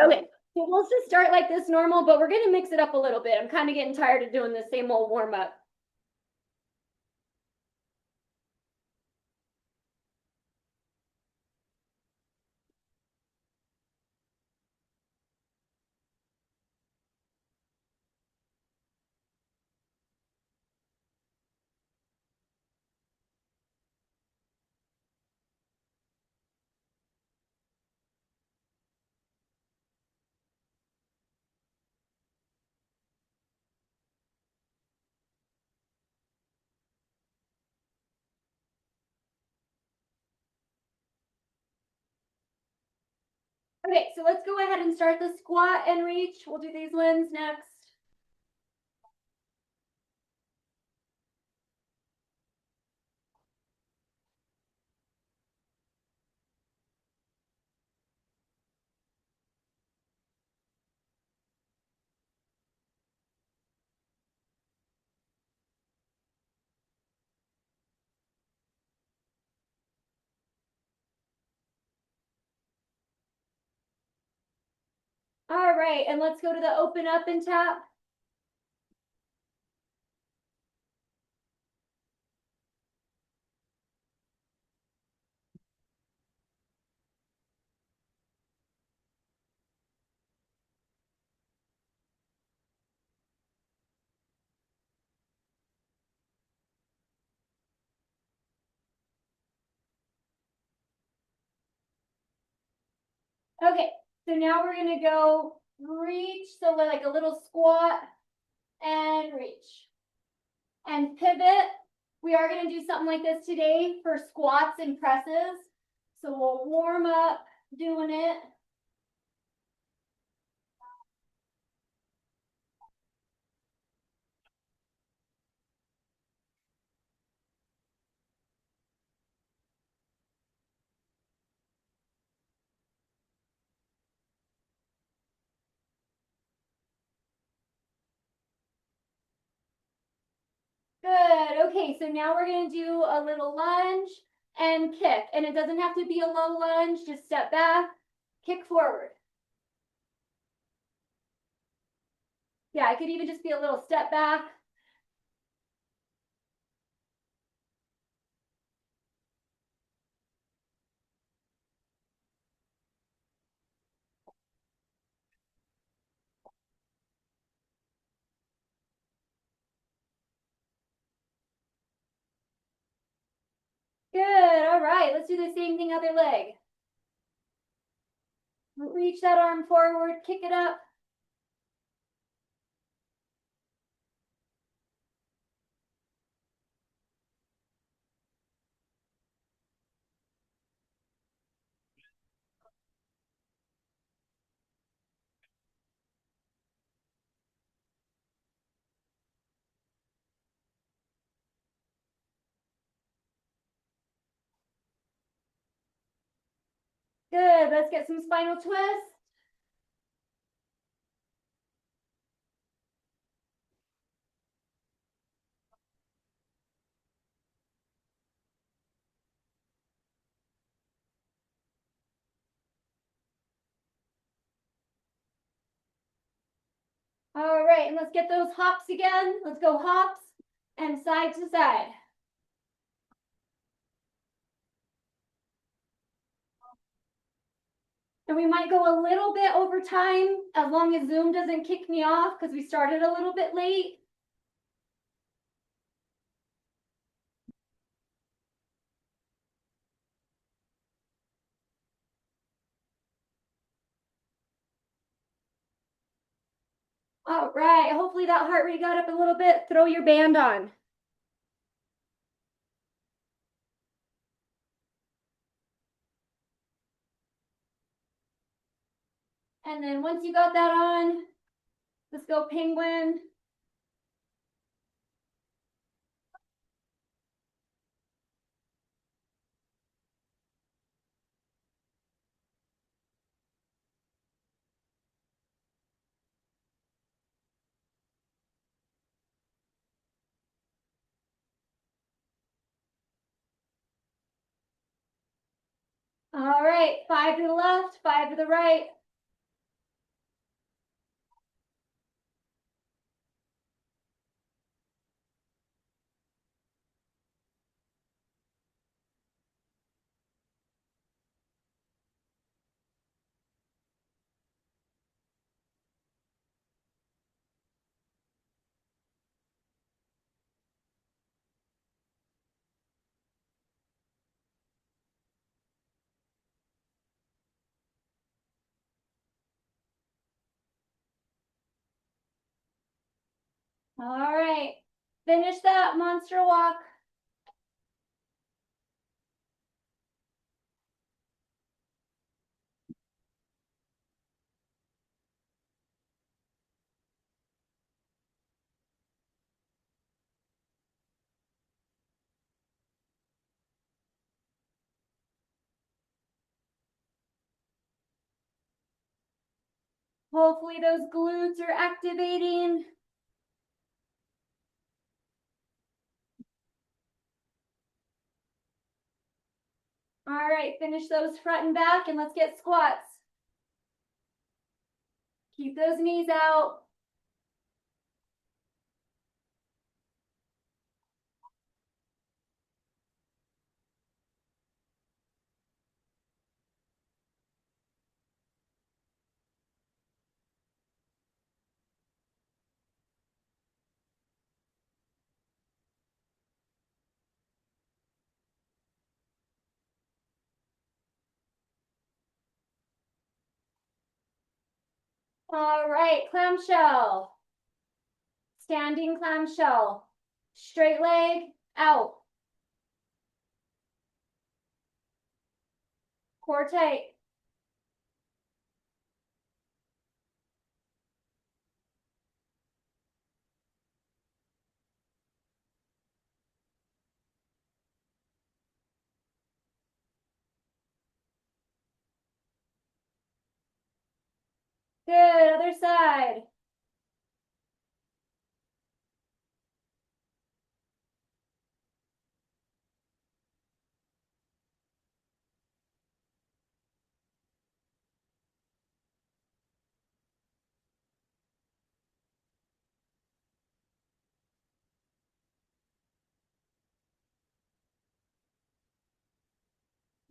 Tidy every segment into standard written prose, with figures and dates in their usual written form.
Okay, so we'll just start like this normal, but we're gonna mix it up a little bit. I'm kind of getting tired of doing the same old warm up. Okay, so let's go ahead and start the squat and reach. We'll do these ones next. All right, and let's go to the open up and tap. Okay, so now we're gonna go reach, so we're like a little squat and reach. And pivot. We are gonna do something like this today for squats and presses. So we'll warm up doing it. Good. Okay, so now we're gonna do a little lunge and kick. And it doesn't have to be a low lunge, just step back, kick forward. Yeah, it could even just be a little step back. Good. All right, let's do the same thing, other leg. Reach that arm forward, kick it up. Good. Let's get some spinal twists. All right, and let's get those hops again. Let's go hops and side to side. And we might go a little bit over time as long as Zoom doesn't kick me off because we started a little bit late. All right, hopefully that heart rate got up a little bit. Throw your band on. And then once you got that on, let's go penguin. All right, 5 to the left, 5 to the right. All right, finish that monster walk. Hopefully those glutes are activating. All right, finish those front and back and let's get squats. Keep those knees out. All right, clamshell. Standing clamshell. Straight leg out. Core tight. Good, other side.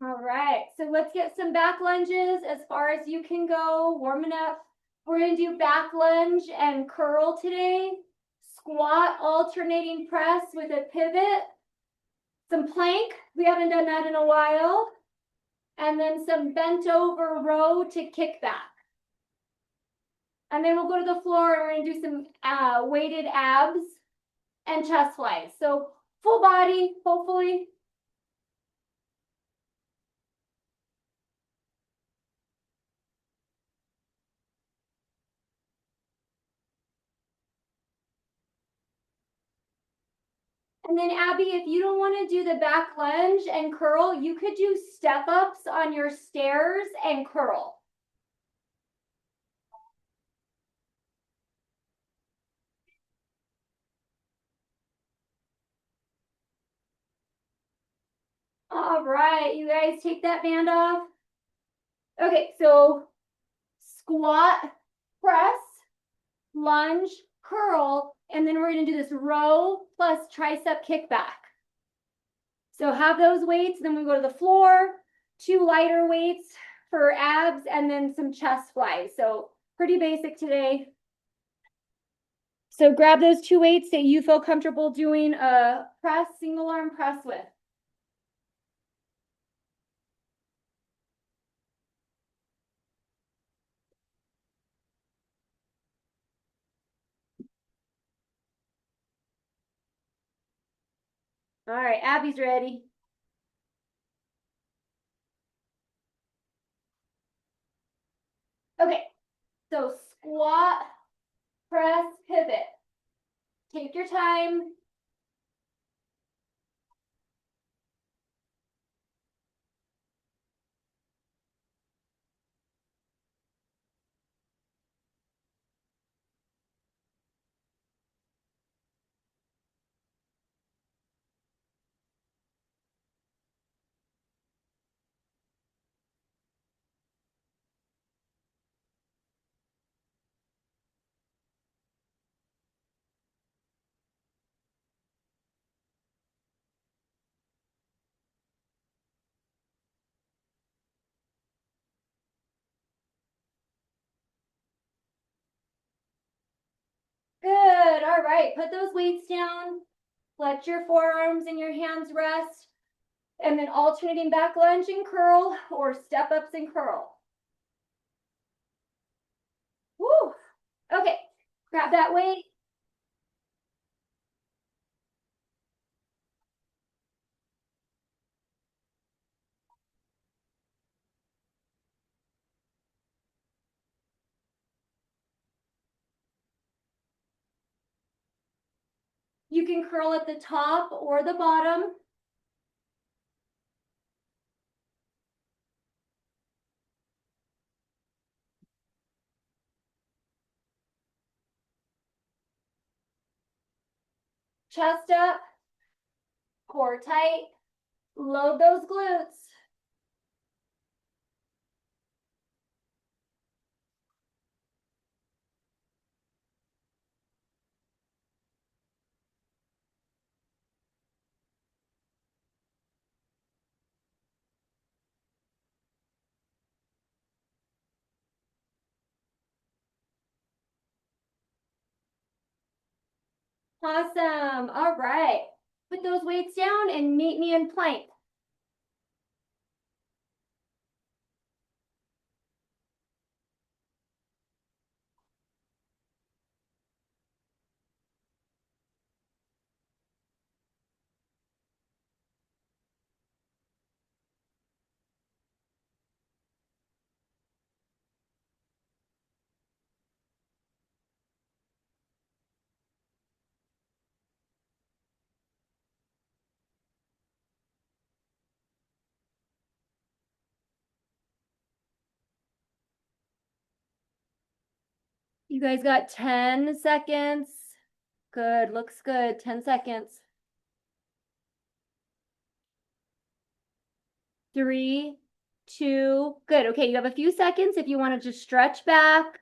All right, so let's get some back lunges as far as you can go, warming up. We're gonna do back lunge and curl today. Squat, alternating press with a pivot. Some plank, we haven't done that in a while. And then some bent over row to kickback. And then we'll go to the floor and we're gonna do some weighted abs and chest flies. So full body, hopefully. And then Abby, if you don't want to do the back lunge and curl, you could do step ups on your stairs and curl. All right, you guys take that band off. Okay, so squat, press, lunge, curl, and then we're gonna do this row plus tricep kickback. So have those weights, then we go to the floor, 2 lighter weights for abs, and then some chest flies. So pretty basic today. So grab those 2 weights that you feel comfortable doing a press, single arm press with. All right, Abby's ready. Okay, so squat, press, pivot. Take your time. Good, all right, put those weights down. Let your forearms and your hands rest. And then alternating back lunge and curl or step ups and curl. Woo. Okay, grab that weight. You can curl at the top or the bottom. Chest up, core tight, load those glutes. Awesome. All right. Put those weights down and meet me in plank. You guys got 10 seconds. Good, looks good. 10 seconds. 3, 2, good. Okay, you have a few seconds if you want to just stretch back.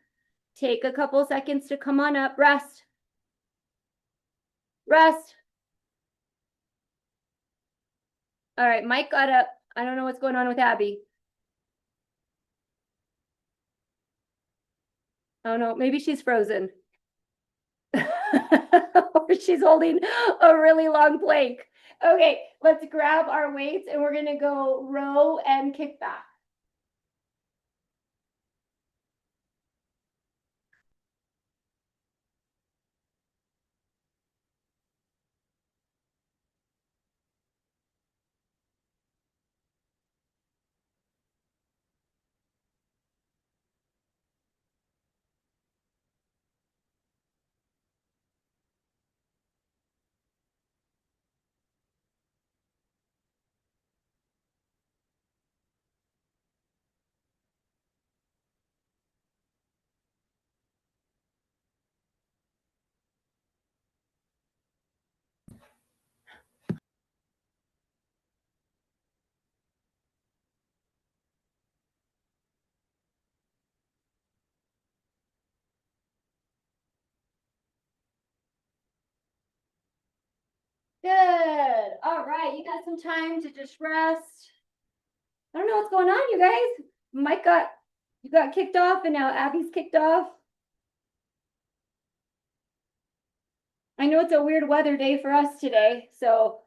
Take a couple seconds to come on up. Rest. Rest. All right, Mike got up. I don't know what's going on with Abby. Oh no, maybe she's frozen. Or she's holding a really long plank. Okay, let's grab our weights and we're gonna go row and kick back. Good. All right, you got some time to just rest. I don't know what's going on, you guys. Mike you got kicked off and now Abby's kicked off. I know it's a weird weather day for us today, so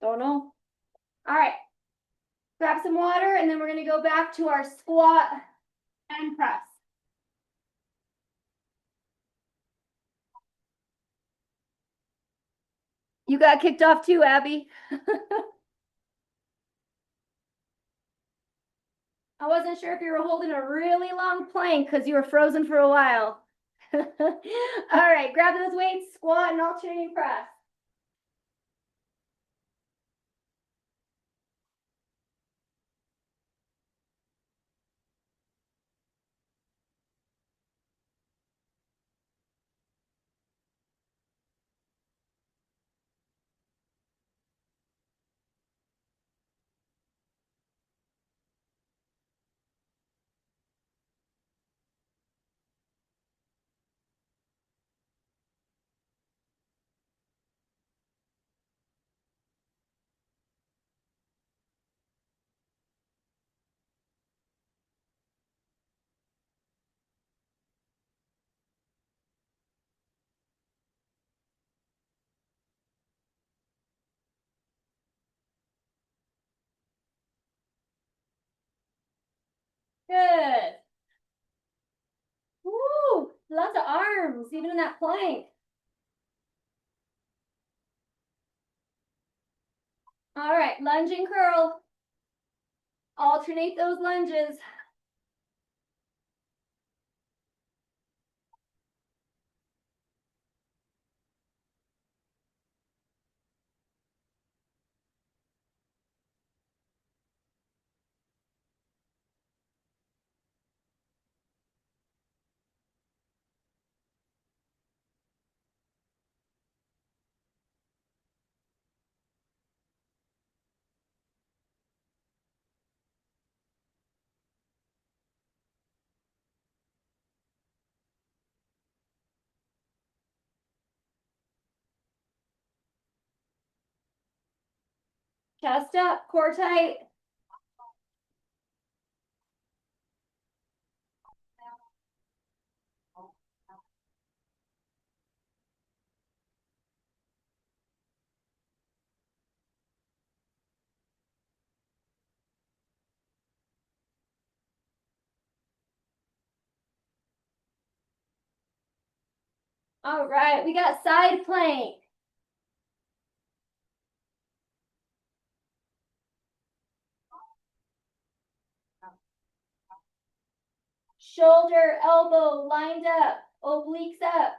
don't know. All right, grab some water and then we're gonna go back to our squat and press. You got kicked off too, Abby. I wasn't sure if you were holding a really long plank because you were frozen for a while. All right, grab those weights, squat and alternating press. Good. Woo, lots of arms, even in that plank. All right, lunge and curl. Alternate those lunges. Chest up, core tight. All right, we got side plank. Shoulder, elbow lined up, obliques up.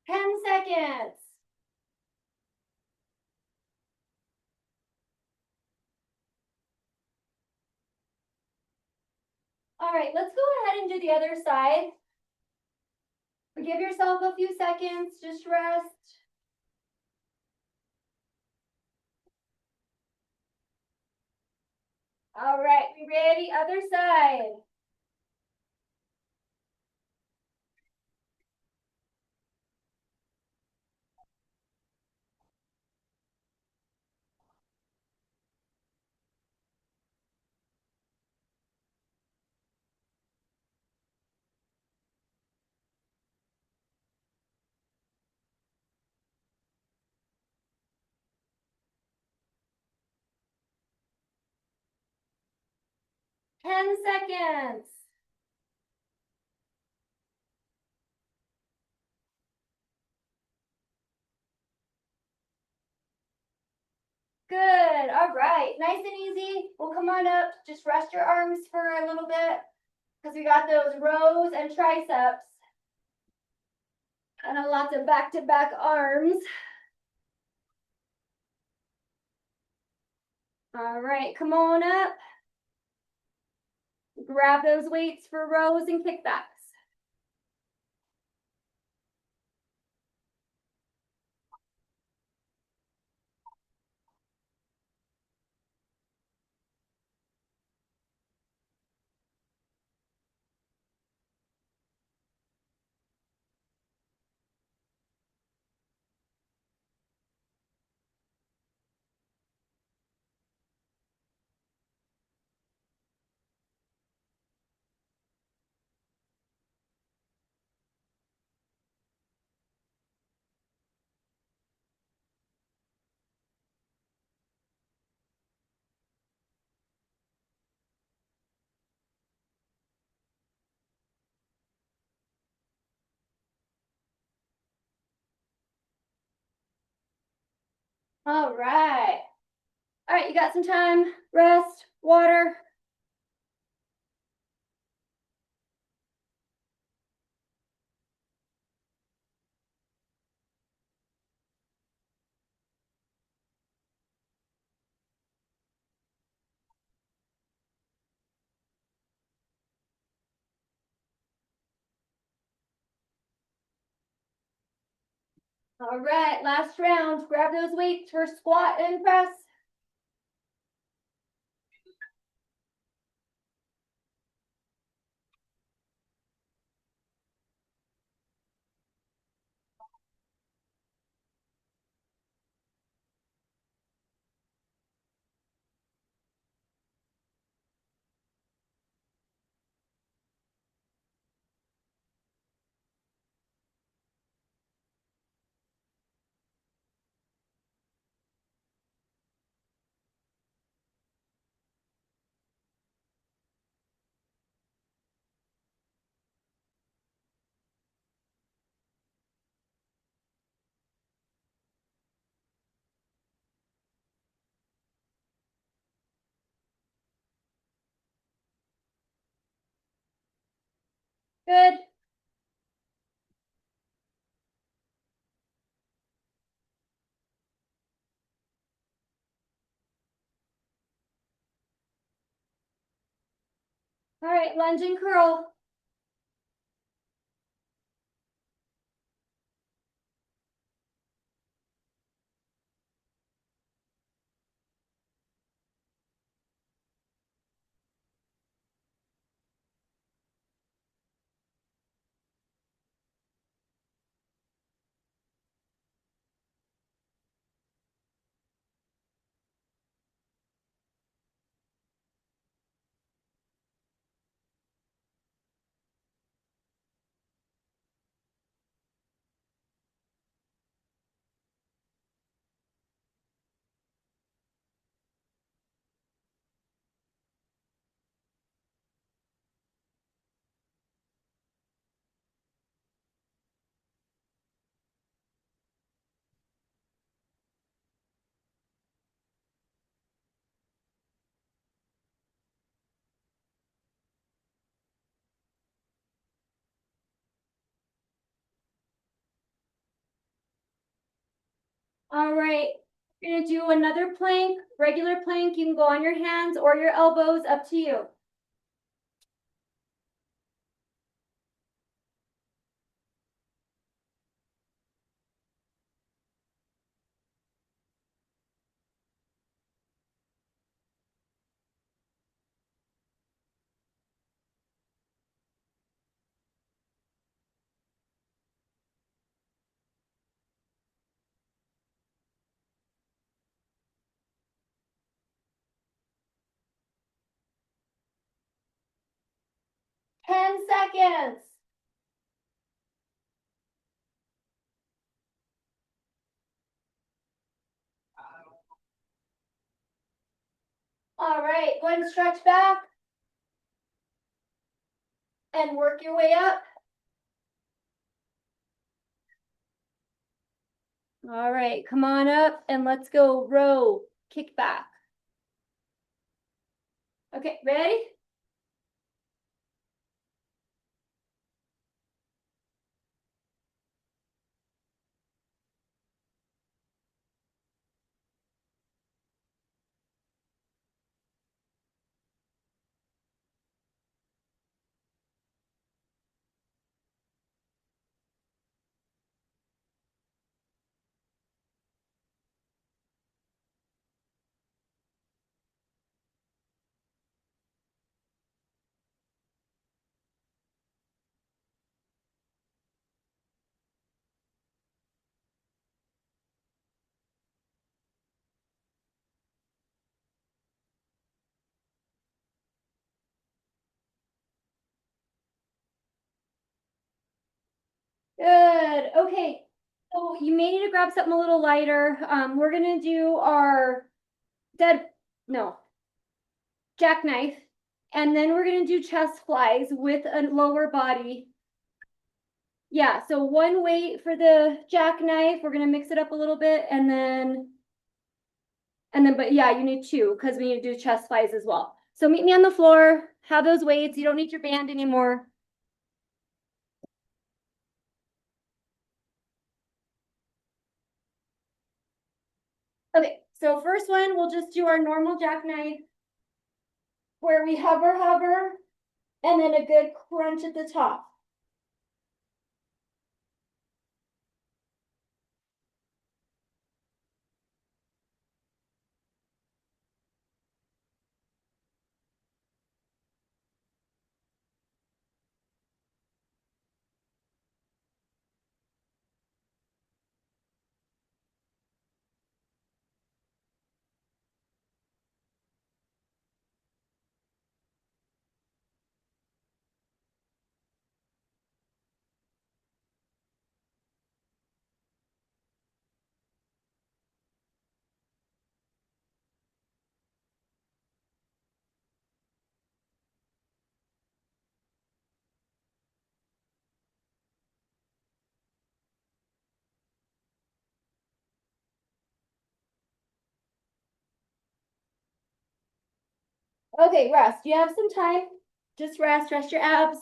Ten seconds. All right, let's go ahead and do the other side. Give yourself a few seconds, just rest. All right, we ready? Other side. Ten seconds. Good. All right. Nice and easy. We'll come on up. Just rest your arms for a little bit because we got those rows and triceps and a lot of back-to-back arms. All right. Come on up. Grab those weights for rows and kickbacks. All right. All right, you got some time. Rest, water. All right, last round. Grab those weights for squat and press. All right, lunge and curl. All right, we're gonna do another plank, regular plank. You can go on your hands or your elbows, up to you. Ten seconds. All right, go ahead and stretch back and work your way up. All right, come on up and let's go row, kick back. Okay, ready? Good. Okay. So you may need to grab something a little lighter. We're gonna do our no, jackknife, and then we're gonna do chest flies with a lower body. Yeah, so one weight for the jackknife. We're gonna mix it up a little bit, but yeah, you need two because we need to do chest flies as well. So meet me on the floor. Have those weights. You don't need your band anymore. Okay, so first one, we'll just do our normal jackknife where we hover, and then a good crunch at the top. Okay, rest. You have some time. Just rest your abs.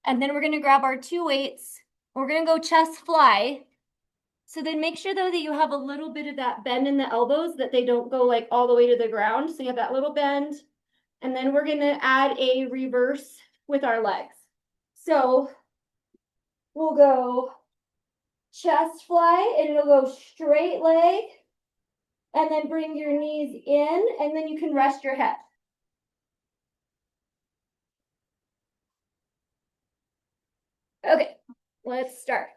And then we're gonna grab our two weights. We're gonna go chest fly. So then make sure though that you have a little bit of that bend in the elbows, that they don't go like all the way to the ground. So you have that little bend. And then we're gonna add a reverse with our legs. So we'll go chest fly and it'll go straight leg and then bring your knees in and then you can rest your head. Okay, let's start.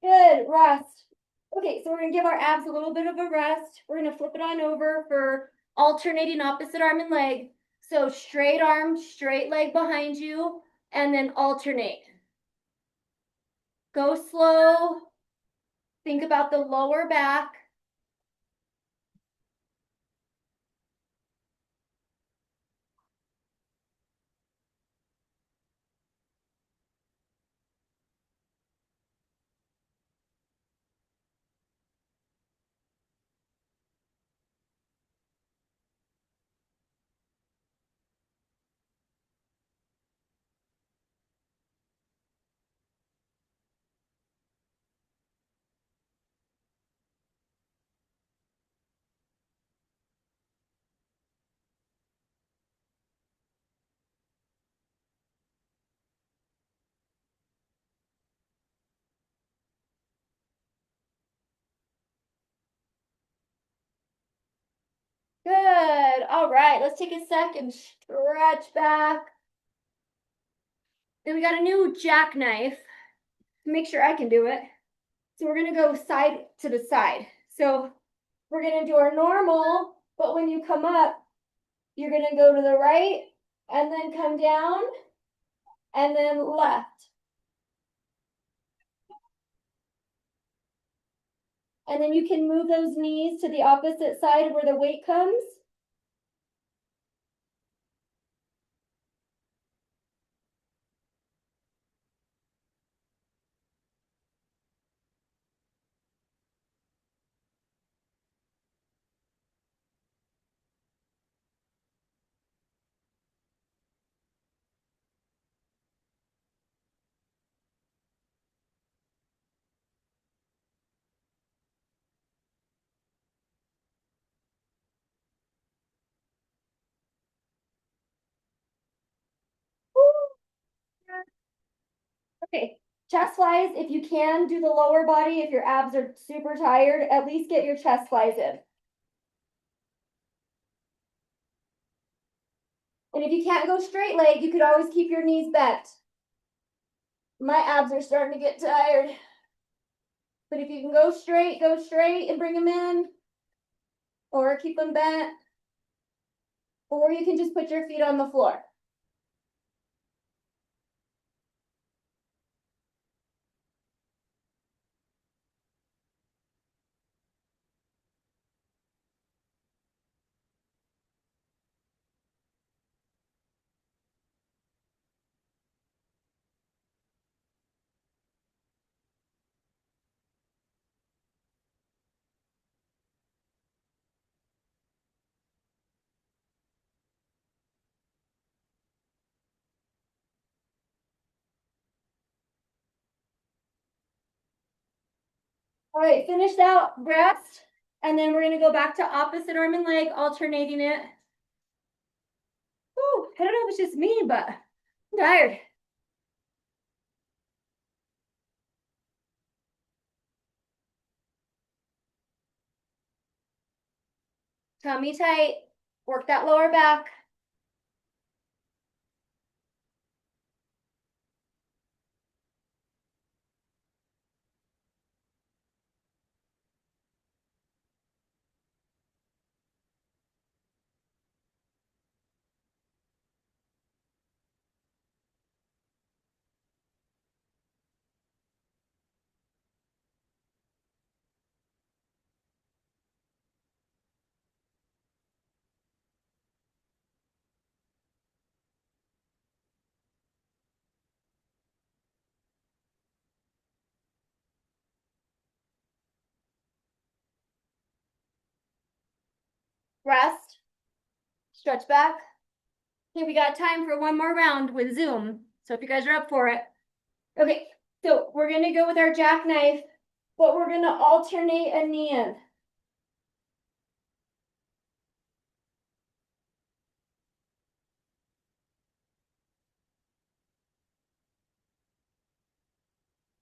Good, rest. Okay, so we're gonna give our abs a little bit of a rest. We're gonna flip it on over for alternating opposite arm and leg. So straight arm, straight leg behind you, and then alternate. Go slow. Think about the lower back. Good. All right, let's take a sec and stretch back. Then we got a new jackknife. Make sure I can do it. So we're gonna go side to the side. So we're gonna do our normal, but when you come up, you're gonna go to the right and then come down and then left. And then you can move those knees to the opposite side where the weight comes. Okay, chest flies, if you can, do the lower body. If your abs are super tired, at least get your chest flies in. And if you can't go straight leg, you could always keep your knees bent. My abs are starting to get tired. But if you can go straight and bring them in, or keep them bent, or you can just put your feet on the floor. All right, finish that rest. And then we're gonna go back to opposite arm and leg, alternating it. Whew, I don't know if it's just me, but I'm tired. Tummy tight, work that lower back. rest, stretch back. Okay, we got time for one more round with Zoom. So if you guys are up for it. Okay, so we're gonna go with our jackknife, but we're gonna alternate a knee in.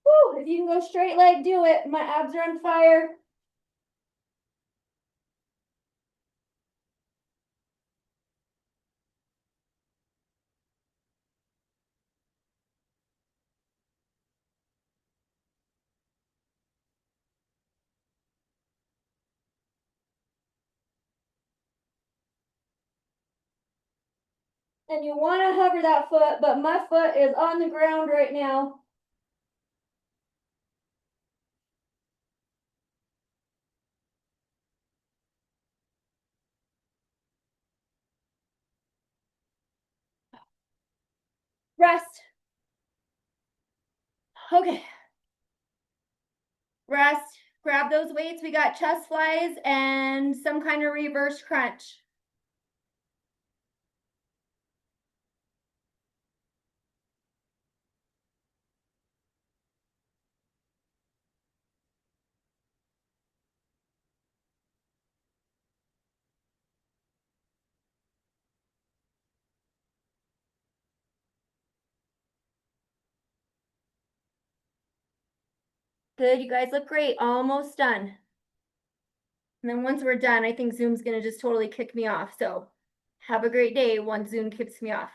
Woo, if you can go straight leg, do it. My abs are on fire. And you want to hover that foot, but my foot is on the ground right now. Rest. Okay. Rest. Grab those weights. We got chest flies and some kind of reverse crunch. Good, you guys look great. Almost done. And then once we're done, I think Zoom's gonna just totally kick me off. So have a great day once Zoom kicks me off.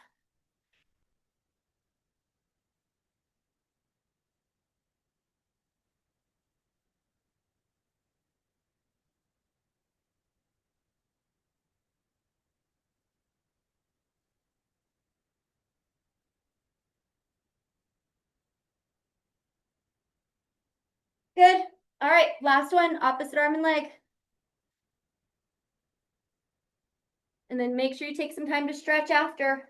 Good. All right, last one, opposite arm and leg. And then make sure you take some time to stretch after.